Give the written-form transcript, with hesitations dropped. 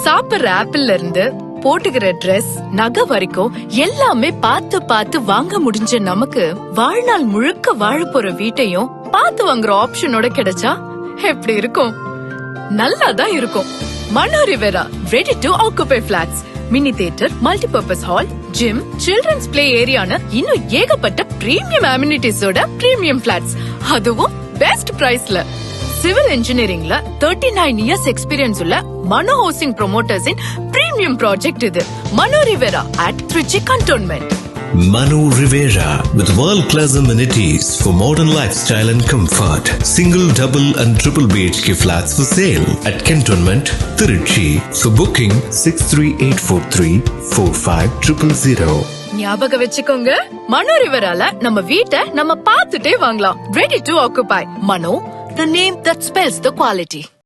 சாப்பிடுற ஆப்பிள்ல இருந்து போட்டுக்கிற ட்ரெஸ், நகை வரைக்கும் எல்லாமே பார்த்து பார்த்து வாங்க முடிஞ்ச நமக்கு வாழ்நாள் முழுக்க வாழ போற வீட்டையும் பார்த்து வாங்குற ஆப்ஷனோட கிடைச்சா எப்படி இருக்கும்? நல்லாதான் இருக்கும். Mano Riviera ready to occupy flats, mini theatre, multipurpose hall, gym, children's play ஏரியான்னு இன்னும் ஏகப்பட்ட பிரீமியம் அம்யூனிட்டிஸோட பிரீமியம் பிளாட்ஸ், அதுவும் பெஸ்ட் பிரைஸ்ல. சிவில் இன்ஜினியரிங்ல 39 இயர்ஸ் எக்ஸ்பீரியன்ஸ் உள்ள மனோ ஹவுசிங் ப்ரொமோட்டர்ஸ் இன் பிரீமியம் ப்ராஜெக்ட் இது. மனோ ரிவேரா at Trichy Cantonment. Mano Rivera with world-class amenities for modern lifestyle and comfort. Single, double and triple BHK flats for sale at Cantonment, Trichy. For booking 63843 ஞாபகம் வச்சுக்கோங்க, மனோ ரிவேரால நம்ம வீட்டை நம்ம பார்த்துட்டே வாங்கலாம். Ready to occupy. Mano, the name that spells the quality.